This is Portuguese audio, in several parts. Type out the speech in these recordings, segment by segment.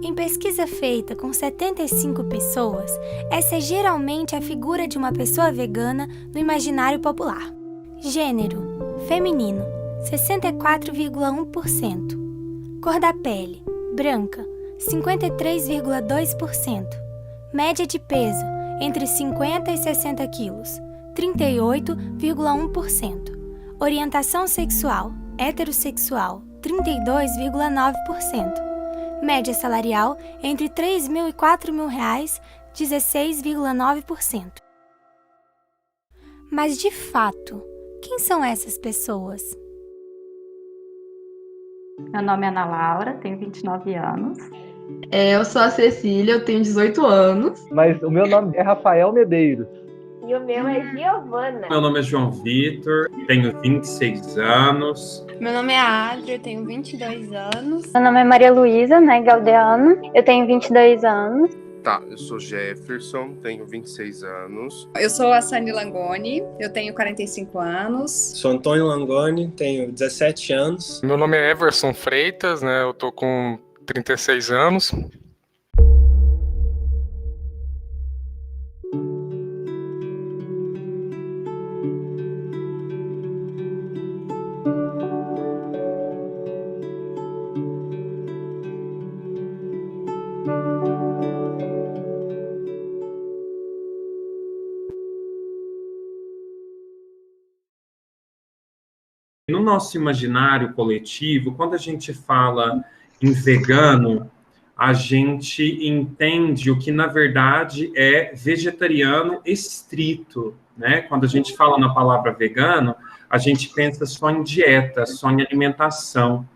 Em pesquisa feita com 75 pessoas, essa é geralmente a figura de uma pessoa vegana no imaginário popular. Gênero: feminino, 64,1%. Cor da pele: branca, 53,2%. Média de peso: entre 50 e 60 quilos, 38,1%. Orientação sexual: heterossexual, 32,9%. Média salarial: entre R$ 3.000 e R$ 4.000, 16,9%. Mas, de fato, quem são essas pessoas? Meu nome é Ana Laura, tenho 29 anos. Eu sou a Cecília, eu tenho 18 anos. Mas o meu nome é Rafael Medeiros. E o meu é Giovana. Meu nome é João Vitor, tenho 26 anos. Meu nome é Adri, eu tenho 22 anos. Meu nome é Maria Luísa, Galdeano, eu tenho 22 anos. Tá, eu sou Jefferson, tenho 26 anos. Eu sou a Sani Langoni, eu tenho 45 anos. Sou Antônio Langoni, tenho 17 anos. Meu nome é Everson Freitas, eu tô com 36 anos. No nosso imaginário coletivo, quando a gente fala em vegano, a gente entende o que, na verdade, é vegetariano estrito, né? Quando a gente fala na palavra vegano, a gente pensa só em dieta, só em alimentação.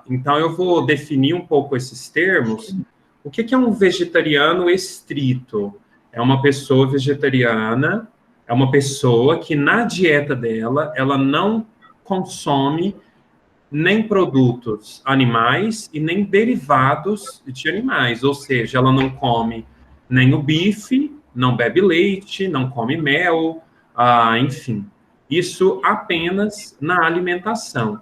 Então, eu vou definir um pouco esses termos. O que é um vegetariano estrito? É uma pessoa vegetariana, é uma pessoa que na dieta dela, ela não consome nem produtos animais e nem derivados de animais, ou seja, ela não come nem o bife, não bebe leite, não come mel, enfim, isso apenas na alimentação.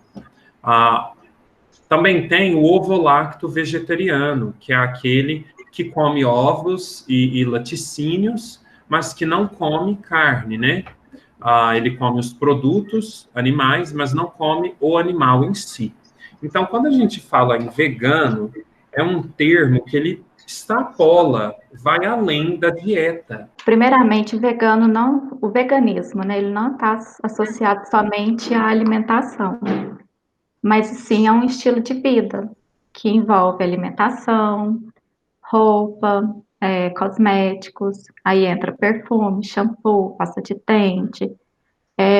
Também tem o ovo-lacto vegetariano, que é aquele que come ovos e laticínios, mas que não come carne, né? Ele come os produtos animais, mas não come o animal em si. Então, quando a gente fala em vegano, é um termo que ele extrapola, vai além da dieta. Primeiramente, o veganismo, ele não está associado somente à alimentação, mas sim a um estilo de vida, que envolve alimentação, roupa, cosméticos, aí entra perfume, shampoo, pasta de dente,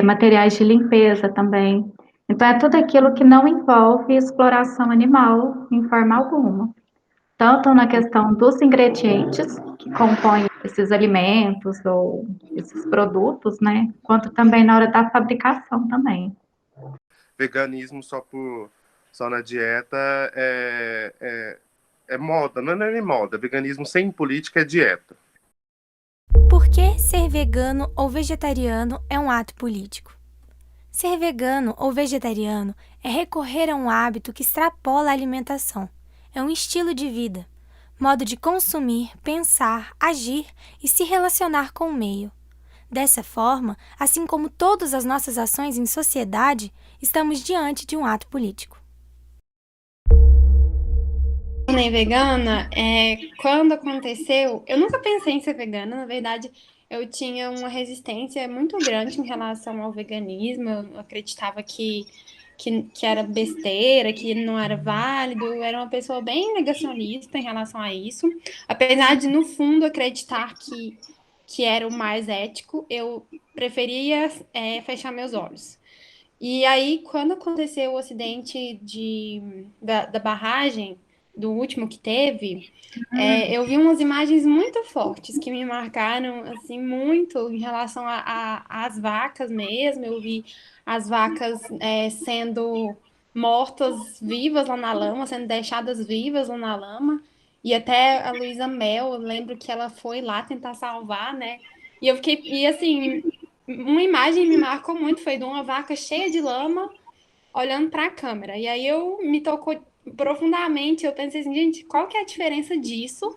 materiais de limpeza também. Então, é tudo aquilo que não envolve exploração animal em forma alguma. Tanto na questão dos ingredientes que compõem esses alimentos ou esses produtos, quanto também na hora da fabricação também. Veganismo só na dieta é moda, não é nem moda. Veganismo sem política é dieta. Por que ser vegano ou vegetariano é um ato político? Ser vegano ou vegetariano é recorrer a um hábito que extrapola a alimentação. É um estilo de vida, modo de consumir, pensar, agir e se relacionar com o meio. Dessa forma, assim como todas as nossas ações em sociedade, estamos diante de um ato político. Nem vegana, quando aconteceu, eu nunca pensei em ser vegana, na verdade, eu tinha uma resistência muito grande em relação ao veganismo, eu acreditava que era besteira, que não era válido, eu era uma pessoa bem negacionista em relação a isso, apesar de, no fundo, acreditar que era o mais ético, eu preferia fechar meus olhos. E aí, quando aconteceu o acidente da barragem, do último que teve, eu vi umas imagens muito fortes que me marcaram, assim, muito em relação às vacas mesmo. Eu vi as vacas sendo mortas vivas lá na lama, sendo deixadas vivas lá na lama. E até a Luísa Mel, eu lembro que ela foi lá tentar salvar, né? E eu fiquei, e assim, uma imagem me marcou muito, foi de uma vaca cheia de lama, olhando para a câmera. E aí me tocou profundamente, eu pensei assim, gente, qual que é a diferença disso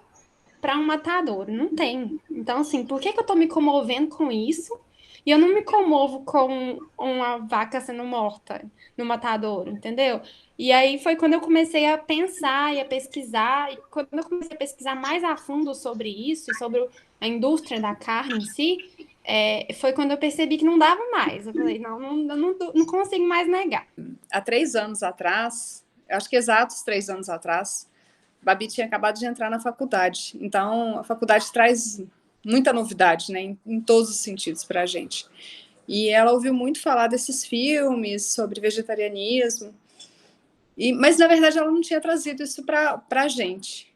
para um matadouro? Não tem. Então, assim, por que que eu tô me comovendo com isso? E eu não me comovo com uma vaca sendo morta no matadouro, entendeu? E aí foi quando eu comecei a pensar e a pesquisar, e quando eu comecei a pesquisar mais a fundo sobre isso e sobre a indústria da carne em si, foi quando eu percebi que não dava mais. Eu falei, não consigo mais negar. Há 3 anos atrás, acho que exatos 3 anos atrás, Babi tinha acabado de entrar na faculdade. Então, a faculdade traz muita novidade, né, em todos os sentidos para a gente. E ela ouviu muito falar desses filmes sobre vegetarianismo, mas, na verdade, ela não tinha trazido isso para a gente.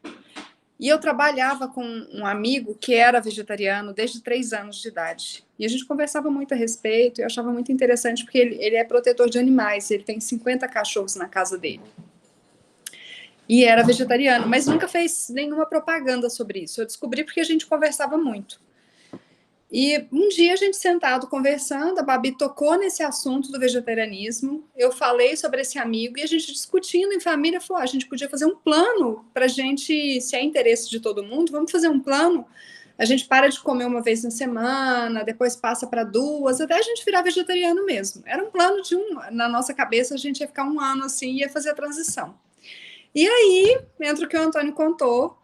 E eu trabalhava com um amigo que era vegetariano desde 3 anos de idade. E a gente conversava muito a respeito, e eu achava muito interessante, porque ele é protetor de animais, ele tem 50 cachorros na casa dele. E era vegetariano, mas nunca fez nenhuma propaganda sobre isso. Eu descobri porque a gente conversava muito. E um dia a gente sentado conversando, a Babi tocou nesse assunto do vegetarianismo, eu falei sobre esse amigo e a gente discutindo em família, falou, a gente podia fazer um plano para a gente, se é interesse de todo mundo, vamos fazer um plano. A gente para de comer uma vez na semana, depois passa para 2, até a gente virar vegetariano mesmo. Era um plano na nossa cabeça, a gente ia ficar 1 ano assim e ia fazer a transição. E aí, entra o que o Antônio contou,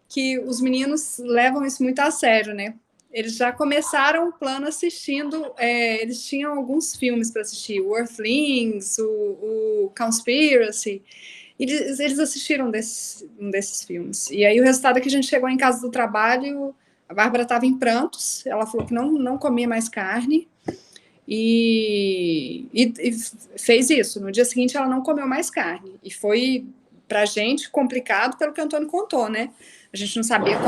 que os meninos levam isso muito a sério, né? Eles já começaram o plano assistindo, eles tinham alguns filmes para assistir, o Earthlings, o Conspiracy, eles assistiram um desses filmes. E aí o resultado é que a gente chegou em casa do trabalho, a Bárbara estava em prantos, ela falou que não comia mais carne, e fez isso. No dia seguinte ela não comeu mais carne, e foi, pra gente, complicado pelo que o Antônio contou, né? A gente não sabia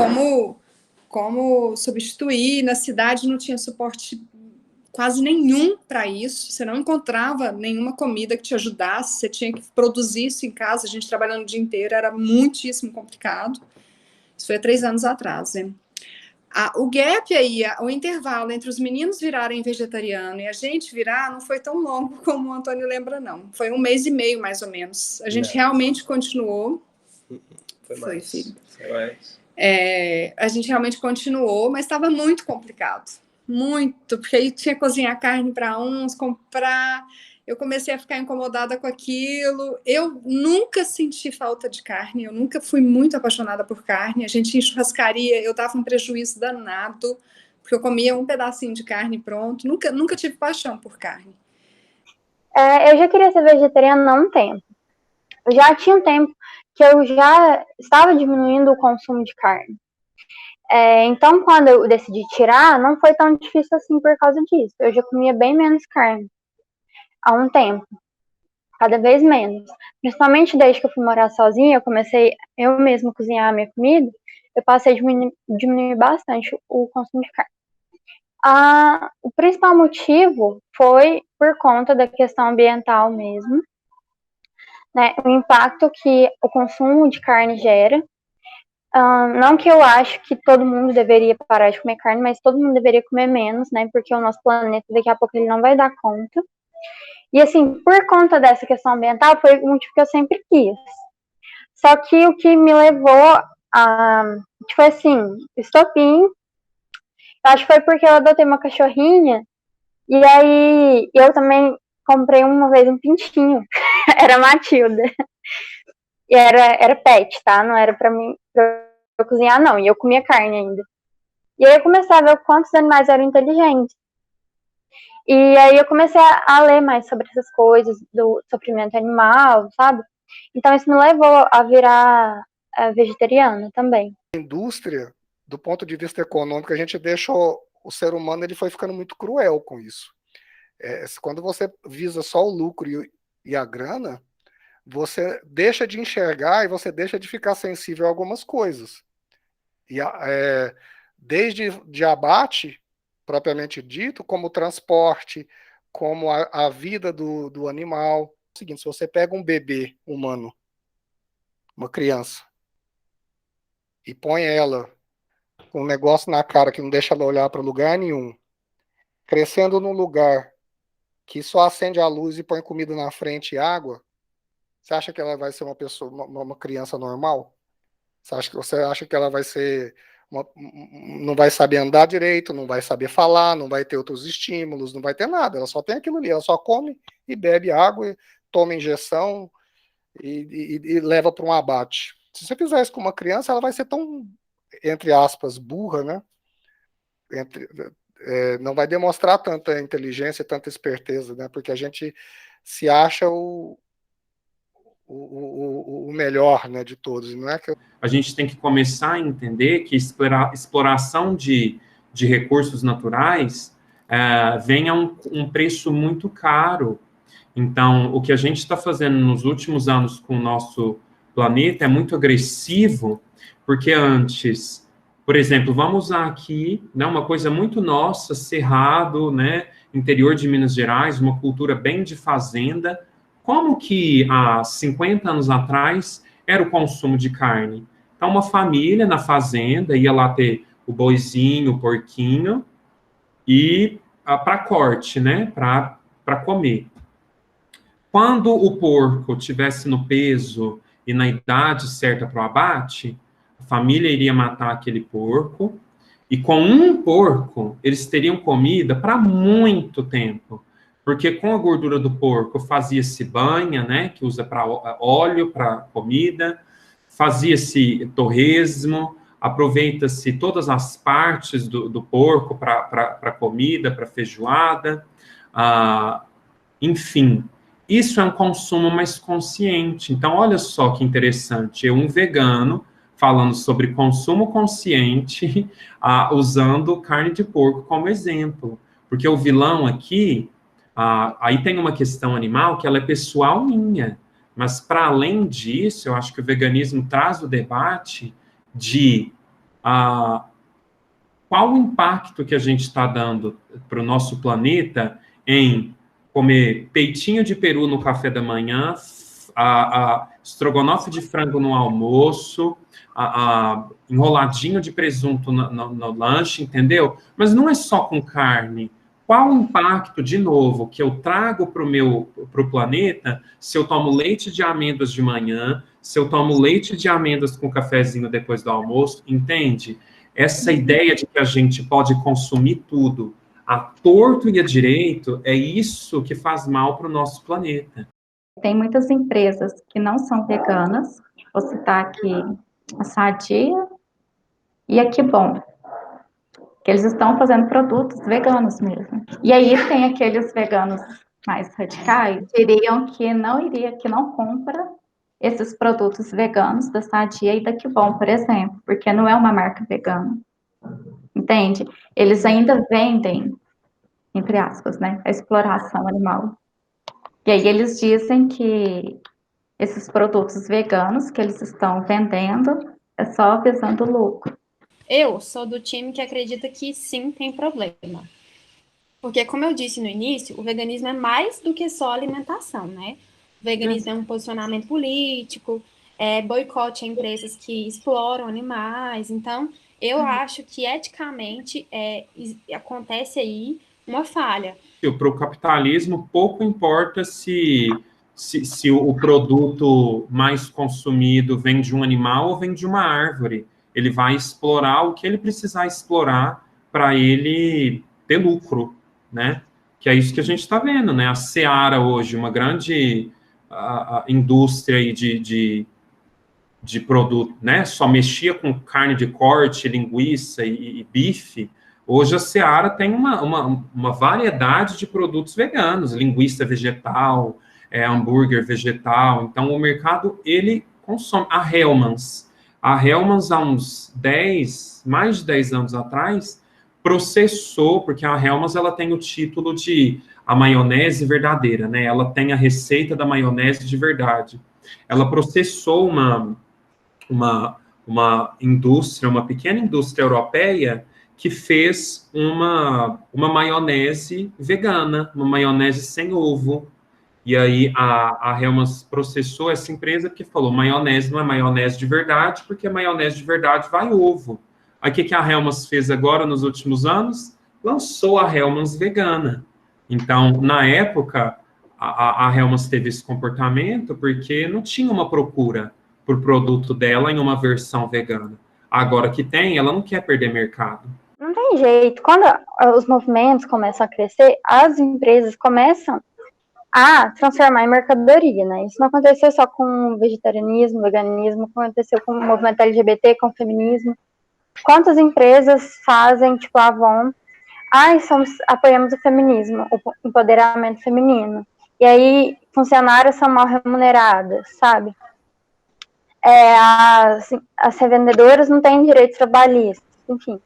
como substituir, na cidade não tinha suporte quase nenhum para isso, você não encontrava nenhuma comida que te ajudasse, você tinha que produzir isso em casa, a gente trabalhando o dia inteiro, era muitíssimo complicado. Isso foi há 3 anos atrás, né? O gap aí, o intervalo entre os meninos virarem vegetariano e a gente virar, não foi tão longo como o Antônio lembra, não. Foi 1 mês e meio, mais ou menos. A gente realmente continuou. Foi mais. Filho. Foi mais. A gente realmente continuou, mas estava muito complicado. Muito, porque aí tinha que cozinhar carne para uns, comprar. Eu comecei a ficar incomodada com aquilo. Eu nunca senti falta de carne, eu nunca fui muito apaixonada por carne. A gente em churrascaria, eu dava um prejuízo danado, porque eu comia um pedacinho de carne pronto. Nunca tive paixão por carne. Eu já queria ser vegetariana há um tempo. Já tinha um tempo que eu já estava diminuindo o consumo de carne. Então, quando eu decidi tirar, não foi tão difícil assim por causa disso. Eu já comia bem menos carne há um tempo, cada vez menos. Principalmente desde que eu fui morar sozinha, eu comecei eu mesma cozinhar a minha comida, eu passei a diminuir bastante o consumo de carne. O principal motivo foi por conta da questão ambiental mesmo, né, o impacto que o consumo de carne gera. Não que eu acho que todo mundo deveria parar de comer carne, mas todo mundo deveria comer menos, né? Porque o nosso planeta daqui a pouco ele não vai dar conta. E assim, por conta dessa questão ambiental, foi o motivo que eu sempre quis. Só que o que me levou que foi assim, estopim, eu acho que foi porque eu adotei uma cachorrinha, e aí eu também comprei uma vez um pintinho, era Matilda. E era pet, tá? Não era pra mim pra eu cozinhar, não. E eu comia carne ainda. E aí eu comecei a ver quantos animais eram inteligentes. E aí eu comecei a ler mais sobre essas coisas do sofrimento animal, sabe? Então isso me levou a virar vegetariana também. A indústria, do ponto de vista econômico, a gente deixa o ser humano, ele foi ficando muito cruel com isso. Quando você visa só o lucro e a grana, você deixa de enxergar e você deixa de ficar sensível a algumas coisas. E desde de abate, propriamente dito, como o transporte, como a vida do animal. É o seguinte, se você pega um bebê humano, uma criança, e põe ela com um negócio na cara que não deixa ela olhar para lugar nenhum, crescendo num lugar que só acende a luz e põe comida na frente e água, Você acha que ela vai ser uma pessoa, uma criança normal? Você acha que ela vai ser não vai saber andar direito, não vai saber falar, não vai ter outros estímulos, não vai ter nada, ela só tem aquilo ali, ela só come e bebe água, toma injeção e leva para um abate. Se você fizer isso com uma criança, ela vai ser tão, entre aspas, burra, né? Não vai demonstrar tanta inteligência, tanta esperteza, né? Porque a gente se acha o melhor, né, de todos, não é que a gente tem que começar a entender que exploração de recursos naturais vem a um preço muito caro. Então, o que a gente está fazendo nos últimos anos com o nosso planeta é muito agressivo, porque antes, por exemplo, vamos usar aqui, né, uma coisa muito nossa, Cerrado, né, interior de Minas Gerais, uma cultura bem de fazenda. Como que há 50 anos atrás era o consumo de carne? Então, uma família na fazenda ia lá ter o boizinho, o porquinho, e para corte, né? Para comer. Quando o porco estivesse no peso e na idade certa para o abate, a família iria matar aquele porco, e com um porco, eles teriam comida para muito tempo. Porque com a gordura do porco fazia-se banha, né, que usa para óleo, para comida, fazia-se torresmo, aproveita-se todas as partes do porco para comida, para feijoada, enfim. Isso é um consumo mais consciente. Então, olha só que interessante, um vegano falando sobre consumo consciente, usando carne de porco como exemplo. Porque o vilão aqui... aí tem uma questão animal que ela é pessoal minha, mas para além disso, eu acho que o veganismo traz o debate de qual o impacto que a gente está dando para o nosso planeta em comer peitinho de peru no café da manhã, estrogonofe de frango no almoço, enroladinho de presunto no lanche, entendeu? Mas não é só com carne. Qual o impacto, de novo, que eu trago para o planeta se eu tomo leite de amêndoas de manhã, se eu tomo leite de amêndoas com cafezinho depois do almoço, entende? Essa ideia de que a gente pode consumir tudo a torto e a direito, é isso que faz mal para o nosso planeta. Tem muitas empresas que não são veganas, vou citar aqui a Sadia e a Que Bom, que eles estão fazendo produtos veganos mesmo. E aí tem aqueles veganos mais radicais, diriam que não compra esses produtos veganos da Sadia e da Que Bom, por exemplo, porque não é uma marca vegana. Entende? Eles ainda vendem, entre aspas, né, a exploração animal. E aí eles dizem que esses produtos veganos que eles estão vendendo é só visando lucro. Eu sou do time que acredita que sim, tem problema. Porque, como eu disse no início, o veganismo é mais do que só alimentação, né? O veganismo é um posicionamento político, boicote a empresas que exploram animais. Então, eu acho que eticamente acontece aí uma falha. Para o capitalismo, pouco importa se o produto mais consumido vem de um animal ou vem de uma árvore. Ele vai explorar o que ele precisar explorar para ele ter lucro, né? Que é isso que a gente está vendo, né? A Seara hoje, uma grande indústria aí de produto, né? Só mexia com carne de corte, linguiça e bife. Hoje a Seara tem uma variedade de produtos veganos, linguiça vegetal, hambúrguer vegetal. Então, o mercado, ele consome. A Hellmann's, há uns mais de 10 anos atrás, processou, porque a Hellmann's, ela tem o título de a maionese verdadeira, né? Ela tem a receita da maionese de verdade. Ela processou uma indústria, uma pequena indústria europeia, que fez uma maionese vegana, uma maionese sem ovo. E aí a Hellmann's processou essa empresa que falou, maionese não é maionese de verdade, porque a maionese de verdade vai ovo. Aí o que a Hellmann's fez agora nos últimos anos? Lançou a Hellmann's vegana. Então, na época, a Hellmann's teve esse comportamento porque não tinha uma procura por produto dela em uma versão vegana. Agora que tem, ela não quer perder mercado. Não tem jeito. Quando os movimentos começam a crescer, as empresas começam a transformar em mercadoria, né? Isso não aconteceu só com vegetarianismo, veganismo, aconteceu com o movimento LGBT, com o feminismo. Quantas empresas fazem, tipo, a Avon, apoiamos o feminismo, o empoderamento feminino. E aí, funcionárias são mal remuneradas, sabe? As revendedoras não têm direitos trabalhistas, enfim.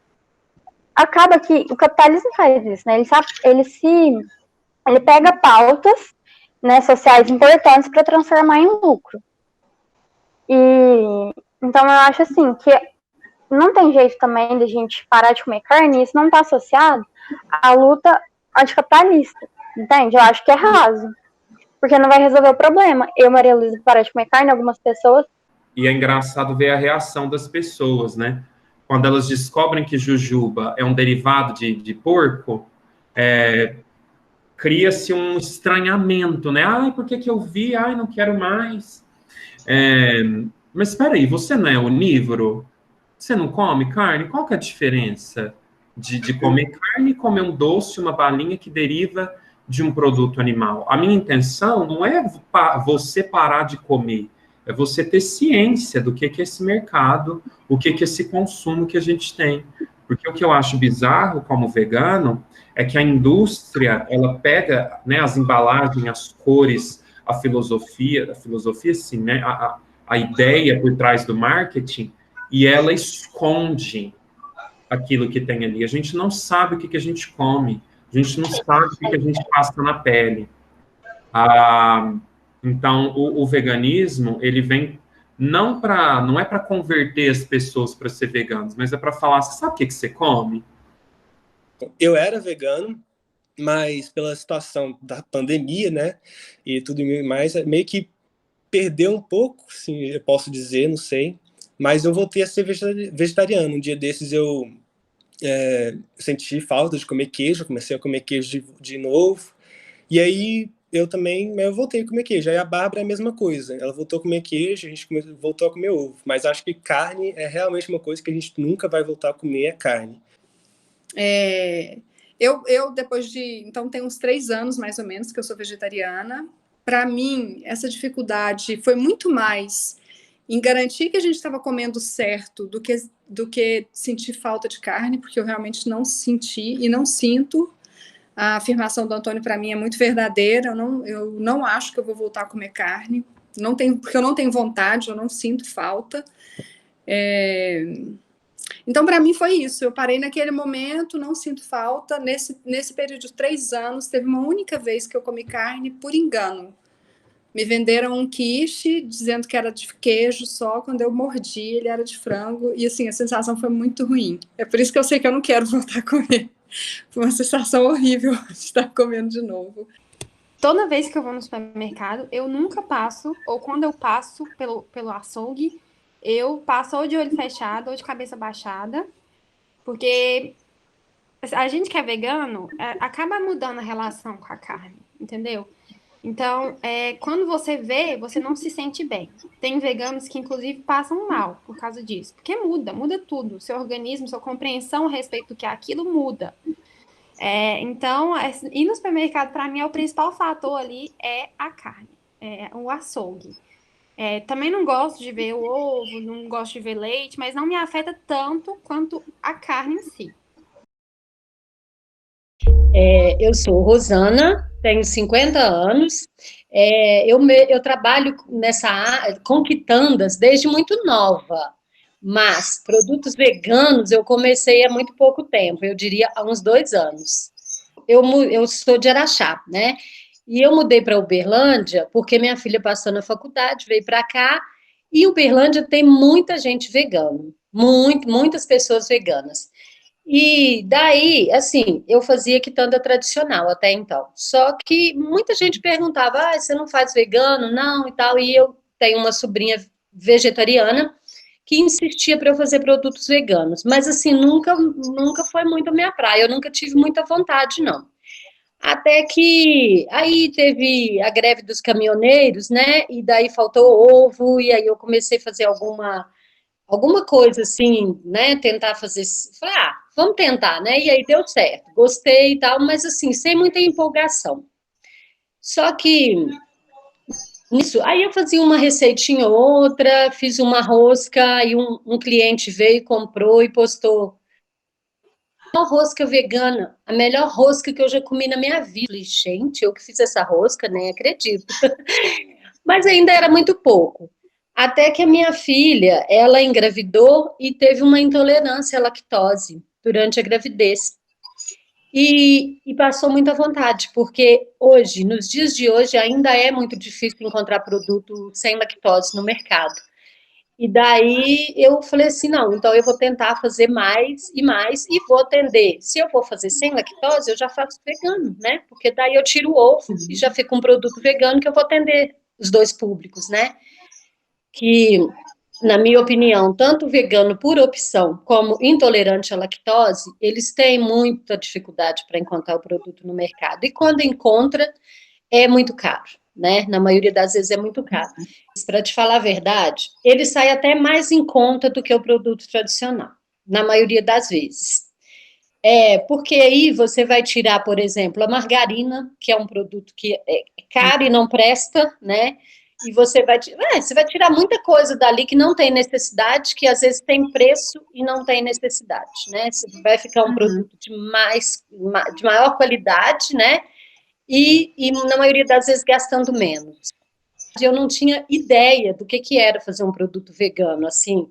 Acaba que o capitalismo faz isso, né? Ele pega pautas, né, sociais importantes para transformar em lucro. E então eu acho assim que não tem jeito também de a gente parar de comer carne, isso não está associado à luta anticapitalista, entende? Eu acho que é raso, porque não vai resolver o problema. Eu, Maria Luísa, parar de comer carne, algumas pessoas. E é engraçado ver a reação das pessoas, né? Quando elas descobrem que jujuba é um derivado de porco, cria-se um estranhamento, né? Ai, por que eu vi? Ai, não quero mais. Mas espera aí, você não é onívoro? Você não come carne? Qual que é a diferença de comer carne e comer um doce, uma balinha que deriva de um produto animal? A minha intenção não é você parar de comer, é você ter ciência do que é esse mercado, o que é esse consumo que a gente tem. Porque o que eu acho bizarro como vegano é que a indústria, ela pega, né, as embalagens, as cores, a filosofia sim, né, a ideia por trás do marketing, e ela esconde aquilo que tem ali. A gente não sabe o que a gente come, a gente não sabe o que a gente passa na pele. Então, o veganismo, ele vem não é para converter as pessoas para ser veganos, mas é para falar, você sabe o que você come? Eu era vegano, mas pela situação da pandemia, né, e tudo mais, meio que perdeu um pouco, sim, eu posso dizer, não sei, mas eu voltei a ser vegetariano. Um dia desses eu senti falta de comer queijo, comecei a comer queijo de novo, e aí eu voltei a comer queijo. Aí a Bárbara é a mesma coisa, ela voltou a comer queijo, a gente voltou a comer ovo, mas acho que carne é realmente uma coisa que a gente nunca vai voltar a comer, é carne. Eu depois então tem uns 3 anos mais ou menos que eu sou vegetariana. Para mim, essa dificuldade foi muito mais em garantir que a gente estava comendo certo do que sentir falta de carne, porque eu realmente não senti e não sinto. A afirmação do Antônio, para mim, é muito verdadeira. Eu não acho que eu vou voltar a comer carne, porque eu não tenho vontade, eu não sinto falta. Então, para mim, foi isso. Eu parei naquele momento, não sinto falta. Nesse período de 3 anos, teve uma única vez que eu comi carne por engano. Me venderam um quiche dizendo que era de queijo só. Quando eu mordi, ele era de frango. E, assim, a sensação foi muito ruim. É por isso que eu sei que eu não quero voltar a comer. Foi uma sensação horrível de estar comendo de novo. Toda vez que eu vou no supermercado, eu nunca passo, ou quando eu passo pelo açougue, eu passo ou de olho fechado ou de cabeça baixada, porque a gente que é vegano acaba mudando a relação com a carne, entendeu? Então, quando você vê, você não se sente bem. Tem veganos que, inclusive, passam mal por causa disso, porque muda tudo. Seu organismo, sua compreensão a respeito do que é aquilo muda. Então, ir no supermercado, para mim, o principal fator ali é a carne, o açougue. Também não gosto de ver o ovo, não gosto de ver leite, mas não me afeta tanto quanto a carne em si. Eu sou Rosana, tenho 50 anos, eu trabalho com quitandas desde muito nova, mas produtos veganos eu comecei há muito pouco tempo, eu diria há uns 2 anos. Eu sou de Araxá, né? E eu mudei para Uberlândia porque minha filha passou na faculdade, veio para cá, e Uberlândia tem muita gente vegana, muitas pessoas veganas. E daí, assim, eu fazia quitanda tradicional até então. Só que muita gente perguntava, você não faz vegano? Não, e tal. E eu tenho uma sobrinha vegetariana que insistia para eu fazer produtos veganos. Mas, assim, nunca foi muito a minha praia. Eu nunca tive muita vontade, não. Até que aí teve a greve dos caminhoneiros, né? E daí faltou ovo, e aí eu comecei a fazer alguma coisa assim, né? Tentar fazer. Falei, vamos tentar, né? E aí deu certo. Gostei e tal, mas assim, sem muita empolgação. Só que nisso, aí eu fazia uma receitinha ou outra, fiz uma rosca, e um cliente veio, comprou e postou. Uma rosca vegana, a melhor rosca que eu já comi na minha vida. Falei, gente, eu que fiz essa rosca, nem acredito. Mas ainda era muito pouco. Até que a minha filha, ela engravidou e teve uma intolerância à lactose durante a gravidez. E passou muita vontade, porque hoje, nos dias de hoje, ainda é muito difícil encontrar produto sem lactose no mercado. E daí eu falei assim, não, então eu vou tentar fazer mais e vou atender. Se eu for fazer sem lactose, eu já faço vegano, né? Porque daí eu tiro o ovo e já fica um produto vegano que eu vou atender os dois públicos, né? Que, na minha opinião, tanto vegano por opção como intolerante à lactose, eles têm muita dificuldade para encontrar o produto no mercado. E quando encontra, é muito caro, né? Na maioria das vezes é muito caro. Para te falar a verdade, ele sai até mais em conta do que o produto tradicional, na maioria das vezes. Porque aí você vai tirar, por exemplo, a margarina, que é um produto que é caro e não presta, né? E você vai tirar muita coisa dali que não tem necessidade, que às vezes tem preço e não tem necessidade, né? Você vai ficar um produto de maior qualidade, né? E na maioria das vezes gastando menos. Eu não tinha ideia do que era fazer um produto vegano, assim.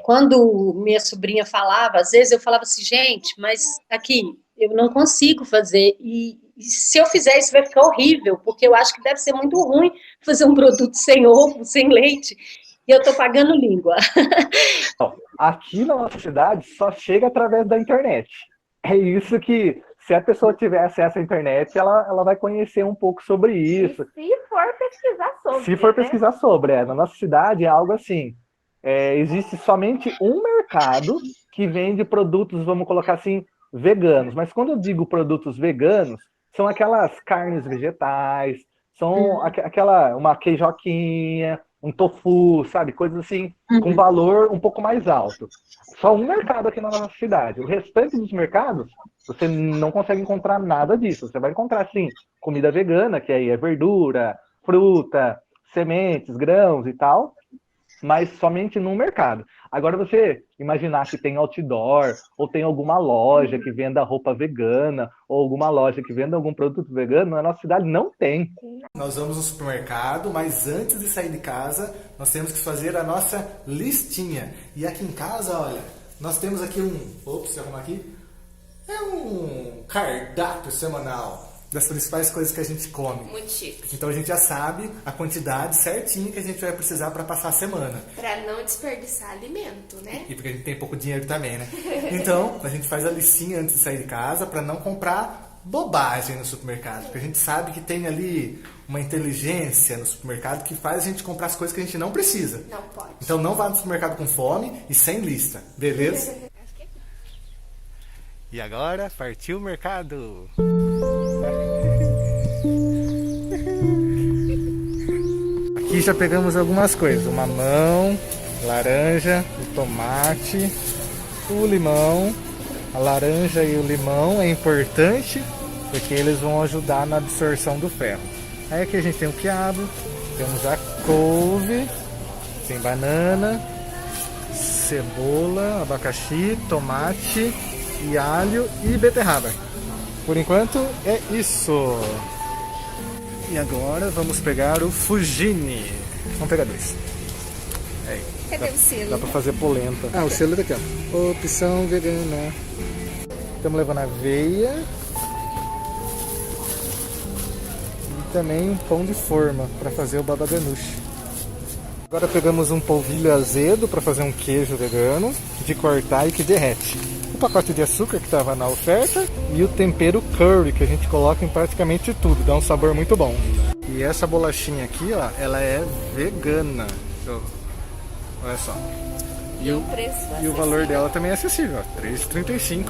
Quando minha sobrinha falava, às vezes eu falava assim, gente, mas aqui, eu não consigo fazer, e se eu fizer isso vai ficar horrível, porque eu acho que deve ser muito ruim fazer um produto sem ovo, sem leite, e eu tô pagando língua. Aqui na nossa cidade só chega através da internet. É isso que, se a pessoa tiver acesso à internet, ela vai conhecer um pouco sobre isso. E se for pesquisar sobre. Se for pesquisar sobre, na nossa cidade é algo assim. Existe somente um mercado que vende produtos, vamos colocar assim, veganos. Mas quando eu digo produtos veganos, são aquelas carnes vegetais, são uma queijoquinha, um tofu, sabe? Coisas assim, com valor um pouco mais alto. Só um mercado aqui na nossa cidade. O restante dos mercados, você não consegue encontrar nada disso. Você vai encontrar, sim, comida vegana, que aí é verdura, fruta, sementes, grãos e tal, mas somente no mercado. Agora você imaginar que tem outdoor, ou tem alguma loja que venda roupa vegana, ou alguma loja que venda algum produto vegano, na nossa cidade não tem. Nós vamos no supermercado, mas antes de sair de casa, nós temos que fazer a nossa listinha. E aqui em casa, olha, nós temos aqui deixa eu arrumar aqui. É um cardápio semanal das principais coisas que a gente come. Muito chique. Então a gente já sabe a quantidade certinha que a gente vai precisar para passar a semana. Para não desperdiçar alimento, né? E porque a gente tem pouco dinheiro também, né? Então, a gente faz a listinha antes de sair de casa para não comprar bobagem no supermercado. Porque a gente sabe que tem ali uma inteligência no supermercado que faz a gente comprar as coisas que a gente não precisa. Não pode. Então não vá no supermercado com fome e sem lista, beleza? E agora, partiu o mercado! Aqui já pegamos algumas coisas, o mamão, laranja, o tomate, o limão. A laranja e o limão é importante porque eles vão ajudar na absorção do ferro. Aí aqui a gente tem o quiabo, temos a couve, tem banana, cebola, abacaxi, tomate e alho e beterraba. Por enquanto é isso. E agora vamos pegar o Fugini. Vamos pegar dois. Aí. Cadê o selo? Dá pra fazer polenta. O selo é daqui, ó. Opção vegana. Estamos levando aveia. E também um pão de forma para fazer o baba ganoush. Agora pegamos um polvilho azedo para fazer um queijo vegano de cortar e que derrete. O pacote de açúcar que estava na oferta e o tempero curry que a gente coloca em praticamente tudo, dá um sabor muito bom. E essa bolachinha aqui, ó, ela é vegana. Olha só. E o valor dela também é acessível, ó, R$3,35.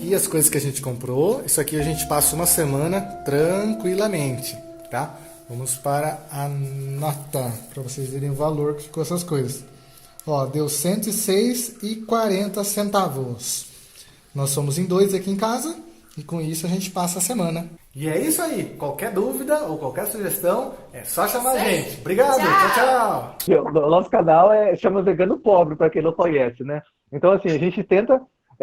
aqui as coisas que a gente comprou. Isso aqui a gente passa uma semana tranquilamente, tá? Vamos para a nota, para vocês verem o valor que ficou essas coisas. Ó, deu 106,40 centavos. Nós somos em 2 aqui em casa e com isso a gente passa a semana. E é isso aí. Qualquer dúvida ou qualquer sugestão, é só chamar a gente. Obrigado, tchau, tchau. O nosso canal chama Vegano Pobre, para quem não conhece, né? Então, assim, a gente tenta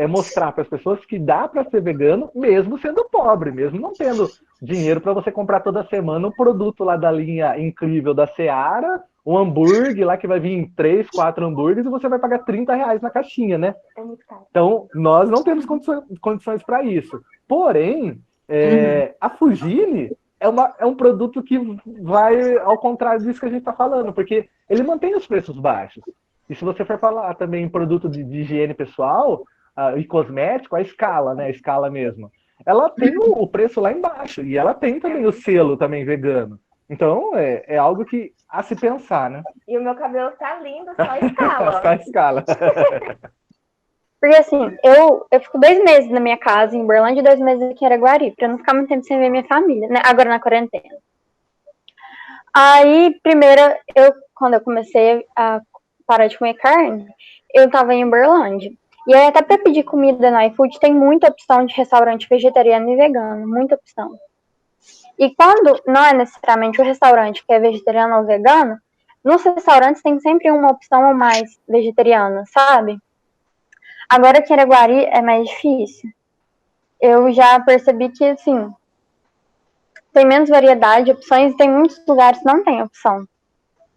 mostrar para as pessoas que dá para ser vegano mesmo sendo pobre, mesmo não tendo dinheiro para você comprar toda semana um produto lá da linha incrível da Seara, um hambúrguer lá que vai vir 3, 4 hambúrgueres e você vai pagar R$30 na caixinha, né? É muito caro. Então, nós não temos condições para isso. Porém, a Fugini é um produto que vai ao contrário disso que a gente está falando, porque ele mantém os preços baixos. E se você for falar também em produto de higiene pessoal e cosmético, a Scala, né? A Scala mesmo. Ela tem o preço lá embaixo e ela tem também o selo também vegano. Então, é algo que a se pensar, né? E o meu cabelo tá lindo, só Scala. Só Scala. Porque assim, eu fico 2 meses na minha casa, em Uberlândia, e 2 meses aqui em Araguari, pra não ficar muito tempo sem ver minha família, né? Agora na quarentena. Aí, primeiro, quando eu comecei a parar de comer carne, eu tava em Uberlândia. E aí, até pra pedir comida no iFood, tem muita opção de restaurante vegetariano e vegano, muita opção. E quando não é necessariamente o restaurante que é vegetariano ou vegano, nos restaurantes tem sempre uma opção ou mais vegetariana, sabe? Agora aqui em Araguari é mais difícil. Eu já percebi que, assim, tem menos variedade de opções e tem muitos lugares que não tem opção.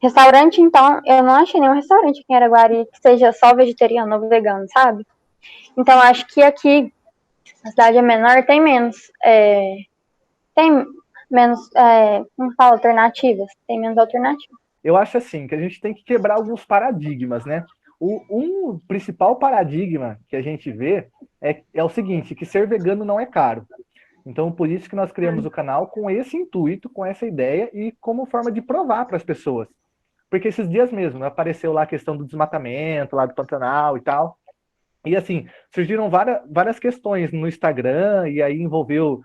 Restaurante, então, eu não achei nenhum restaurante aqui em Araguari que seja só vegetariano ou vegano, sabe? Então, acho que aqui, a cidade é menor, tem menos, como fala, alternativas. Tem menos alternativas. Eu acho assim, que a gente tem que quebrar alguns paradigmas, né? Um principal paradigma que a gente vê é o seguinte, que ser vegano não é caro. Então, por isso que nós criamos o canal com esse intuito, com essa ideia e como forma de provar para as pessoas. Porque esses dias mesmo apareceu lá a questão do desmatamento, lá do Pantanal e tal. E assim, surgiram várias questões no Instagram e aí envolveu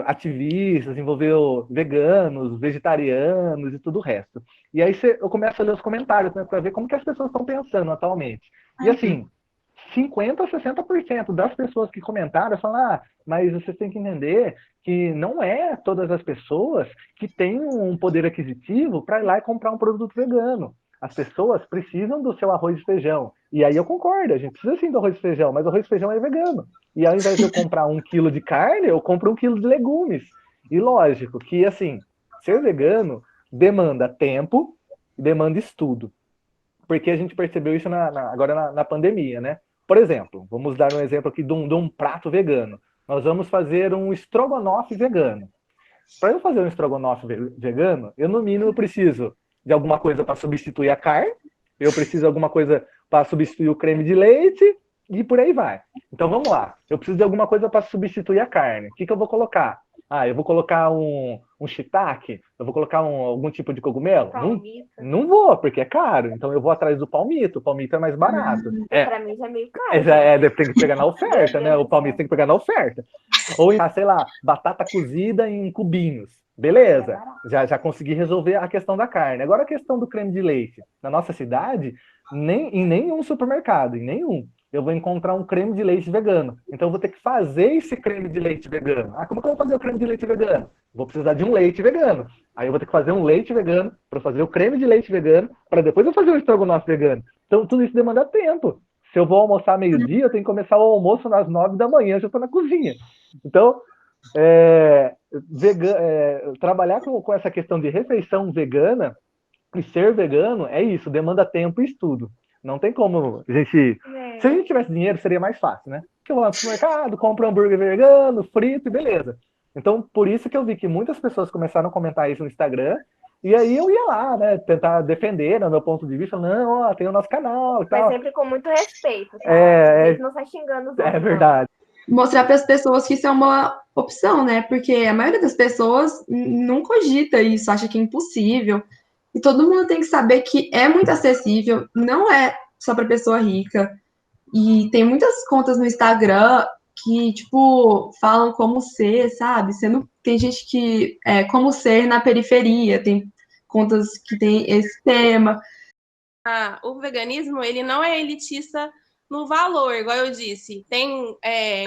ativistas, envolveu veganos, vegetarianos e tudo o resto. E aí eu começo a ler os comentários, né, para ver como que as pessoas estão pensando atualmente. E assim, 50% a 60% das pessoas que comentaram falam, mas você tem que entender que não é todas as pessoas que têm um poder aquisitivo para ir lá e comprar um produto vegano. As pessoas precisam do seu arroz e feijão. E aí eu concordo, a gente precisa sim do arroz e feijão, mas o arroz e feijão é vegano. E ao invés de eu comprar 1 quilo de carne, eu compro 1 quilo de legumes. E lógico que, assim, ser vegano demanda tempo e demanda estudo. Porque a gente percebeu isso agora na pandemia, né? Por exemplo, vamos dar um exemplo aqui de um prato vegano. Nós vamos fazer um estrogonofe vegano. Para eu fazer um estrogonofe vegano, eu no mínimo preciso de alguma coisa para substituir a carne, eu preciso de alguma coisa para substituir o creme de leite e por aí vai. Então vamos lá, eu preciso de alguma coisa para substituir a carne. O que eu vou colocar? Eu vou colocar um shiitake? Eu vou colocar algum tipo de cogumelo? Não vou, porque é caro. Então eu vou atrás do palmito. O palmito é mais barato. Pra mim já é meio caro. Tem que pegar na oferta, né? O palmito tem que pegar na oferta. Ou, sei lá, batata cozida em cubinhos. Beleza, já consegui resolver a questão da carne. Agora a questão do creme de leite. Na nossa cidade, em nenhum supermercado, em nenhum, eu vou encontrar um creme de leite vegano. Então eu vou ter que fazer esse creme de leite vegano. Como que eu vou fazer o creme de leite vegano? Vou precisar de um leite vegano. Aí eu vou ter que fazer um leite vegano para fazer o creme de leite vegano, para depois eu fazer o estrogonofe vegano. Então tudo isso demanda tempo. Se eu vou almoçar meio-dia, eu tenho que começar o almoço às 9 da manhã, já estou na cozinha. Então, trabalhar com essa questão de refeição vegana e ser vegano é isso, demanda tempo e estudo. Não tem como a gente... Se a gente tivesse dinheiro, seria mais fácil, né? Porque eu vou no supermercado, compro um hambúrguer vegano, frito e beleza. Então, por isso que eu vi que muitas pessoas começaram a comentar isso no Instagram, e aí eu ia lá, né, tentar defender, no meu ponto de vista, não, tem o nosso canal e tal. Mas sempre com muito respeito, tá? A gente não sai xingando os outros. É verdade. Mostrar para as pessoas que isso é uma opção, né? Porque a maioria das pessoas não cogita isso, acha que é impossível. E todo mundo tem que saber que é muito acessível, não é só para pessoa rica. E tem muitas contas no Instagram que, tipo, falam como ser, sabe? Tem gente que é como ser na periferia, tem contas que tem esse tema. O veganismo, ele não é elitista no valor, igual eu disse. Tem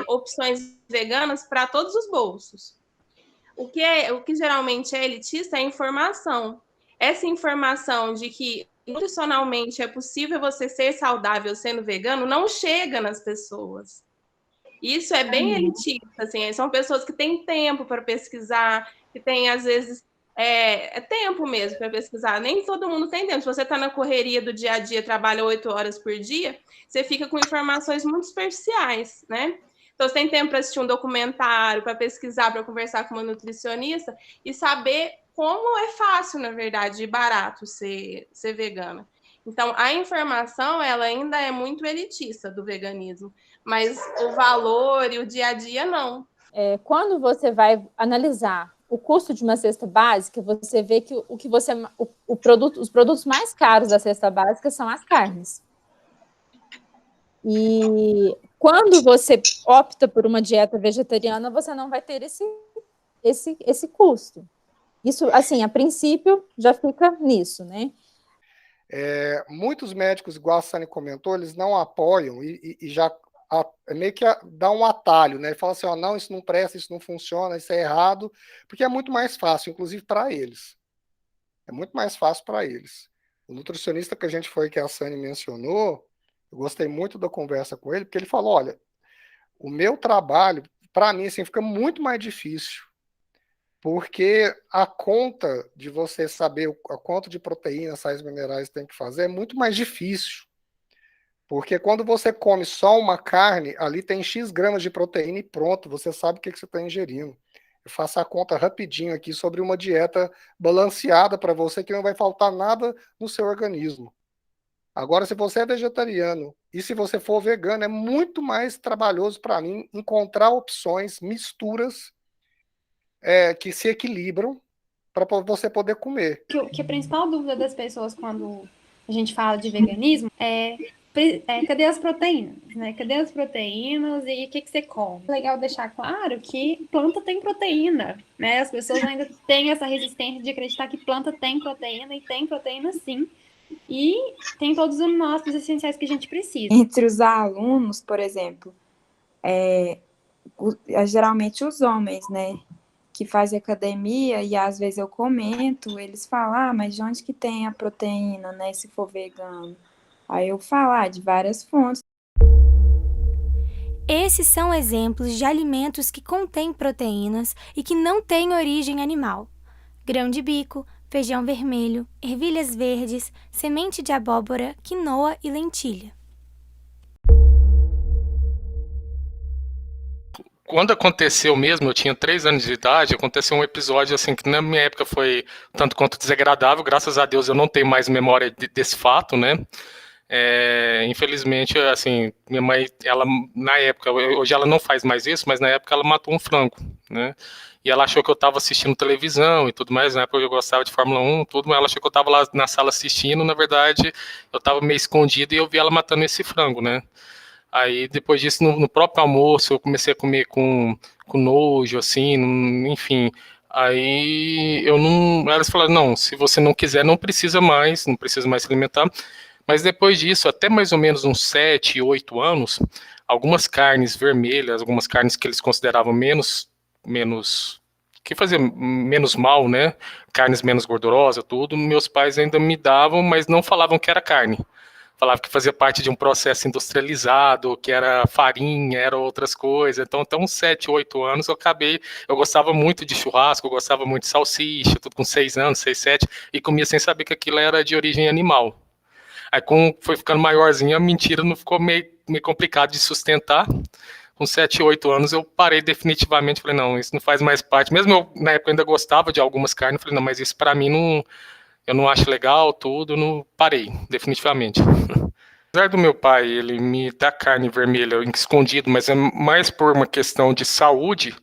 opções veganas para todos os bolsos. O que geralmente é elitista é a informação. Essa informação de que nutricionalmente é possível você ser saudável sendo vegano não chega nas pessoas. Isso é bem elitista, assim, são pessoas que têm tempo para pesquisar, que têm, às vezes, tempo mesmo para pesquisar. Nem todo mundo tem tempo. Se você está na correria do dia a dia, trabalha 8 horas por dia, você fica com informações muito superficiais, né? Então, você tem tempo para assistir um documentário, para pesquisar, para conversar com uma nutricionista e saber como é fácil, na verdade, e barato ser vegana. Então, a informação, ela ainda é muito elitista do veganismo, mas o valor e o dia a dia, não. Quando você vai analisar o custo de uma cesta básica, você vê que os produtos mais caros da cesta básica são as carnes. E quando você opta por uma dieta vegetariana, você não vai ter esse custo. Isso, assim, a princípio, já fica nisso, né? Muitos médicos, igual a Sani comentou, eles não apoiam e já meio que dá um atalho, né? Ele fala assim, não, isso não presta, isso não funciona, isso é errado, porque é muito mais fácil, inclusive para eles. É muito mais fácil para eles. O nutricionista que a gente foi, que a Sani mencionou, eu gostei muito da conversa com ele, porque ele falou, olha, o meu trabalho, para mim, assim, fica muito mais difícil, porque a conta de você saber a quanto de proteína, sais minerais tem que fazer é muito mais difícil. Porque quando você come só uma carne, ali tem X gramas de proteína e pronto, você sabe o que você está ingerindo. Eu faço a conta rapidinho aqui sobre uma dieta balanceada para você, que não vai faltar nada no seu organismo. Agora, se você é vegetariano e se você for vegano, é muito mais trabalhoso para mim encontrar opções, misturas que se equilibram para você poder comer. Que a principal dúvida das pessoas quando a gente fala de veganismo cadê as proteínas, né? Cadê as proteínas e o que você come? É legal deixar claro que planta tem proteína, né? As pessoas ainda têm essa resistência de acreditar que planta tem proteína, e tem proteína sim. E tem todos os aminoácidos essenciais que a gente precisa. Entre os alunos, por exemplo, geralmente os homens, né? Que fazem academia e às vezes eu comento, eles falam, mas de onde que tem a proteína, né? Se for vegano. Aí eu falo, de várias fontes. Esses são exemplos de alimentos que contêm proteínas e que não têm origem animal. Grão de bico, feijão vermelho, ervilhas verdes, semente de abóbora, quinoa e lentilha. Quando aconteceu mesmo, eu tinha 3 anos de idade, aconteceu um episódio assim que na minha época foi tanto quanto desagradável, graças a Deus eu não tenho mais memória desse fato, né? Infelizmente, assim, minha mãe, ela na época, hoje ela não faz mais isso, mas na época ela matou um frango, né? E ela achou que eu estava assistindo televisão e tudo mais, na época eu gostava de Fórmula 1, tudo, mas ela achou que eu estava lá na sala assistindo, na verdade, eu estava meio escondido e eu vi ela matando esse frango, né? Aí, depois disso, no próprio almoço, eu comecei a comer com nojo, assim, enfim. Aí, elas falaram, não, se você não quiser, não precisa mais se alimentar. Mas depois disso, até mais ou menos uns 7, 8 anos, algumas carnes vermelhas, algumas carnes que eles consideravam que fazia menos mal, né? Carnes menos gordurosas, tudo, meus pais ainda me davam, mas não falavam que era carne. Falavam que fazia parte de um processo industrializado, que era farinha, era outras coisas. Então, até uns 7, 8 anos, eu gostava muito de churrasco, eu gostava muito de salsicha, tudo com 6 anos, 6, 7, e comia sem saber que aquilo era de origem animal. Aí, como foi ficando maiorzinho, a mentira não ficou meio complicado de sustentar. Com 7, 8 anos, eu parei definitivamente. Falei, não, isso não faz mais parte. Mesmo eu, na época, ainda gostava de algumas carnes. Falei, não, mas isso para mim, eu não acho legal, tudo. Não parei, definitivamente. Apesar do meu pai, ele me dá carne vermelha escondido, mas é mais por uma questão de saúde,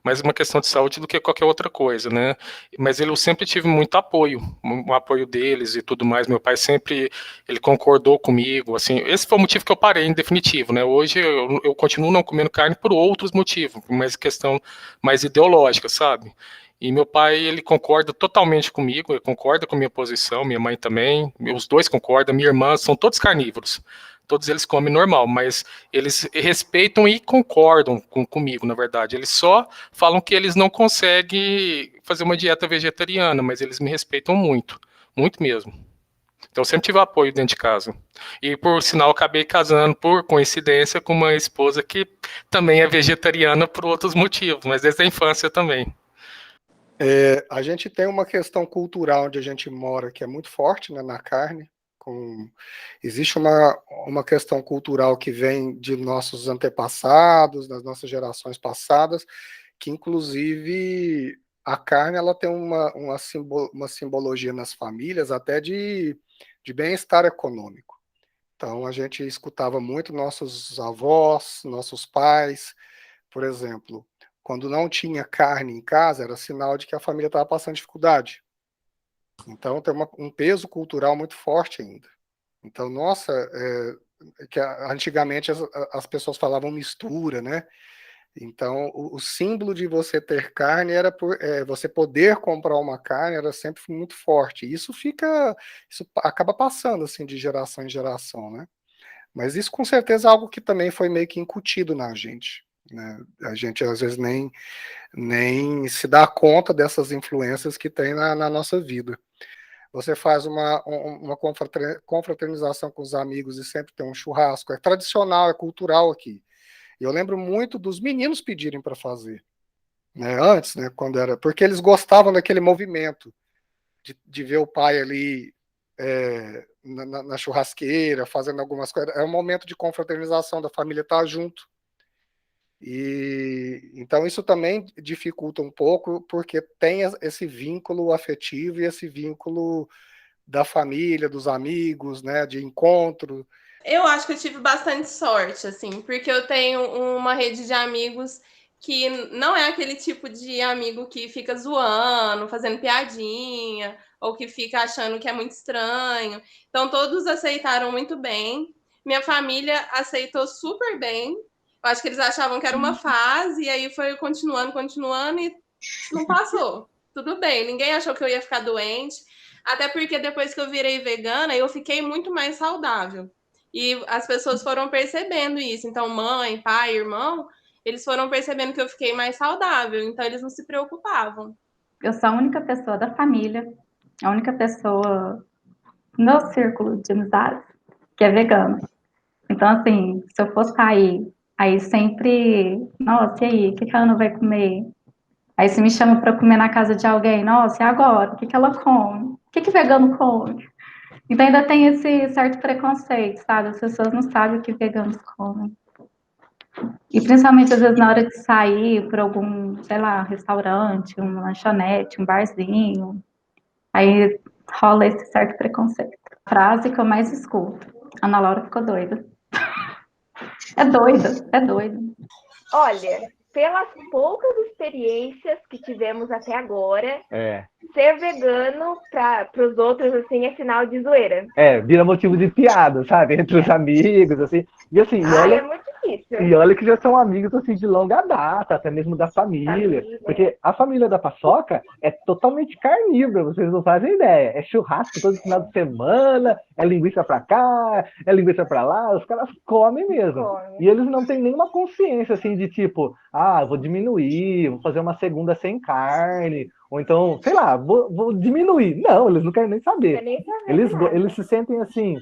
mais uma questão de saúde do que qualquer outra coisa, né? Mas eu sempre tive muito apoio, o apoio deles e tudo mais. Meu pai sempre, ele concordou comigo, assim. Esse foi o motivo que eu parei, em definitivo, né? Hoje eu continuo não comendo carne por outros motivos, por mais questão mais ideológica, sabe? E meu pai, ele concorda totalmente comigo, ele concorda com a minha posição, minha mãe também, os dois concordam, minha irmã, são todos carnívoros. Todos eles comem normal, mas eles respeitam e concordam comigo, na verdade. Eles só falam que eles não conseguem fazer uma dieta vegetariana, mas eles me respeitam muito, muito mesmo. Então, eu sempre tive apoio dentro de casa. E, por sinal, acabei casando, por coincidência, com uma esposa que também é vegetariana por outros motivos, mas desde a infância também. A gente tem uma questão cultural onde a gente mora que é muito forte, né, na carne. Existe uma questão cultural que vem de nossos antepassados, das nossas gerações passadas, que inclusive a carne ela tem uma simbologia nas famílias até de bem-estar econômico. Então a gente escutava muito nossos avós, nossos pais, por exemplo, quando não tinha carne em casa, era sinal de que a família estava passando dificuldade. Então tem um peso cultural muito forte ainda. Então, nossa, que antigamente as pessoas falavam mistura, né? Então, o símbolo de você ter carne era você poder comprar uma carne era sempre muito forte. Isso acaba passando assim de geração em geração, né? Mas isso com certeza é algo que também foi meio que incutido na gente, né? A gente às vezes nem se dá conta dessas influências que tem na nossa vida. Você faz uma confraternização com os amigos e sempre tem um churrasco. É tradicional, é cultural aqui. E eu lembro muito dos meninos pedirem para fazer. Né, antes, né, quando era... Porque eles gostavam daquele movimento de ver o pai ali na churrasqueira, fazendo algumas coisas. É um momento de confraternização, da família estar junto. E então isso também dificulta um pouco, porque tem esse vínculo afetivo e esse vínculo da família, dos amigos, né, de encontro. Eu acho que eu tive bastante sorte, assim, porque eu tenho uma rede de amigos que não é aquele tipo de amigo que fica zoando, fazendo piadinha, ou que fica achando que é muito estranho. Então todos aceitaram muito bem. Minha família aceitou super bem. Eu acho que eles achavam que era uma fase, e aí foi continuando, e não passou. Tudo bem, ninguém achou que eu ia ficar doente, até porque depois que eu virei vegana, eu fiquei muito mais saudável. E as pessoas foram percebendo isso. Então, mãe, pai, irmão, eles foram percebendo que eu fiquei mais saudável, então eles não se preocupavam. Eu sou a única pessoa da família, a única pessoa no círculo de amizades que é vegana. Então, assim, se eu fosse sair, aí sempre, nossa, e aí, o que a Ana vai comer? Aí se me chama para comer na casa de alguém, nossa, e agora? O que ela come? O que vegano come? Então ainda tem esse certo preconceito, sabe? As pessoas não sabem o que veganos comem. E principalmente, às vezes, na hora de sair para algum, sei lá, restaurante, uma lanchonete, um barzinho, aí rola esse certo preconceito. A frase que eu mais escuto, Ana Laura ficou doida. É doida. Olha, pelas poucas experiências que tivemos até agora, ser vegano para os outros, assim, é sinal de zoeira. Vira motivo de piada, sabe? Entre os amigos, assim. E assim, olha, é muito difícil. E olha que já são amigos, assim, de longa data, até mesmo da família. Porque a família da Paçoca é totalmente carnívora, vocês não fazem ideia. É churrasco todo final de semana, é linguiça pra cá, é linguiça pra lá, os caras comem mesmo. E eles não têm nenhuma consciência, assim, de tipo, vou diminuir, vou fazer uma segunda sem carne, ou então, sei lá, vou diminuir. Não, eles não querem nem saber. Eles se sentem, assim,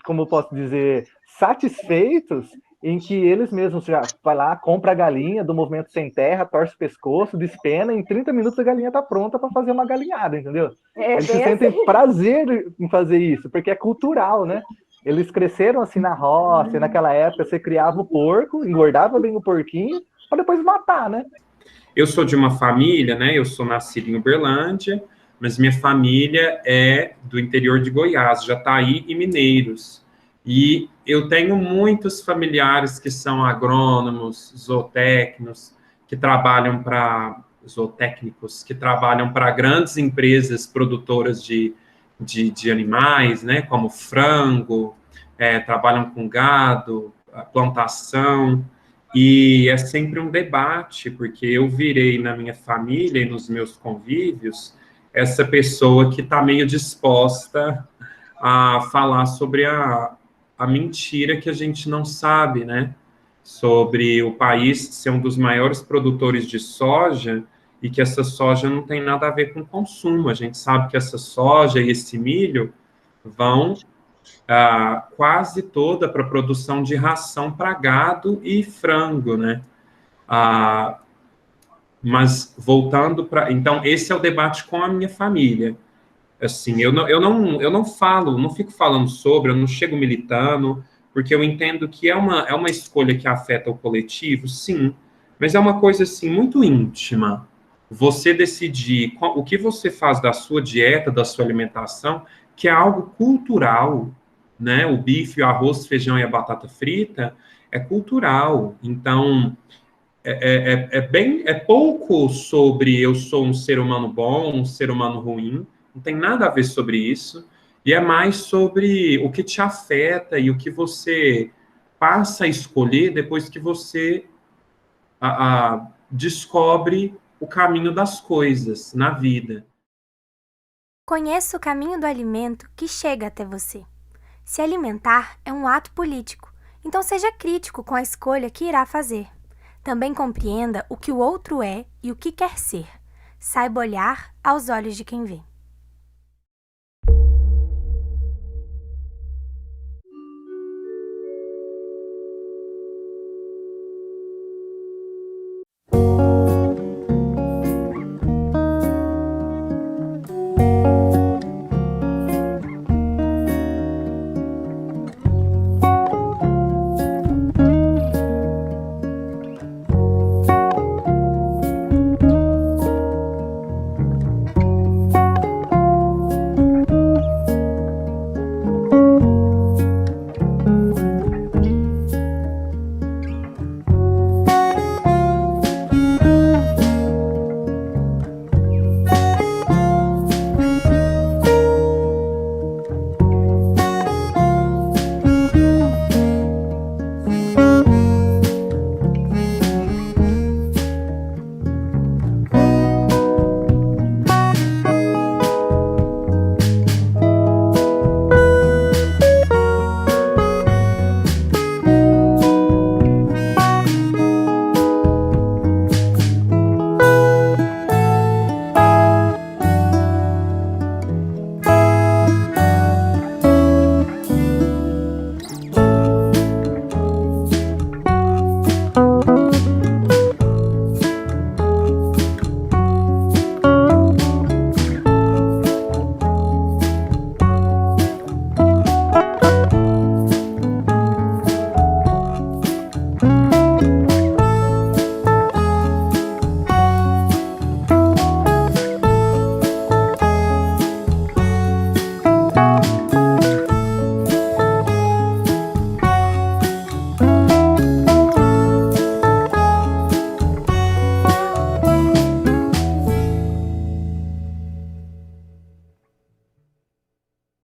como eu posso dizer, satisfeitos em que eles mesmos já vai lá, compra a galinha do movimento sem terra, torce o pescoço, despena, em 30 minutos a galinha tá pronta para fazer uma galinhada, entendeu? Eles se sentem prazer em fazer isso, porque é cultural, né? Eles cresceram assim na roça, e naquela época você criava o porco, engordava bem o porquinho, para depois matar, né? Eu sou de uma família, né? Eu sou nascido em Uberlândia, mas minha família é do interior de Goiás, Jataí e Mineiros. E eu tenho muitos familiares que são agrônomos, zootecnos, que trabalham para zootécnicos, que trabalham para grandes empresas produtoras de animais, né, como frango, trabalham com gado, plantação, e é sempre um debate, porque eu virei na minha família e nos meus convívios essa pessoa que está meio disposta a falar sobre a mentira que a gente não sabe, né? Sobre o país ser um dos maiores produtores de soja e que essa soja não tem nada a ver com consumo. A gente sabe que essa soja e esse milho vão quase toda para a produção de ração para gado e frango, né? Mas voltando para... Então, esse é o debate com a minha família. Assim, eu não fico falando sobre, eu não chego militando, porque eu entendo que é uma escolha que afeta o coletivo, sim, mas é uma coisa, assim, muito íntima. Você decidir o que você faz da sua dieta, da sua alimentação, que é algo cultural, né? O bife, o arroz, o feijão e a batata frita é cultural. Então, é pouco sobre eu sou um ser humano bom, um ser humano ruim, não tem nada a ver sobre isso, e é mais sobre o que te afeta e o que você passa a escolher depois que você descobre o caminho das coisas na vida. Conheça o caminho do alimento que chega até você. Se alimentar é um ato político, então seja crítico com a escolha que irá fazer. Também compreenda o que o outro é e o que quer ser. Saiba olhar aos olhos de quem vê.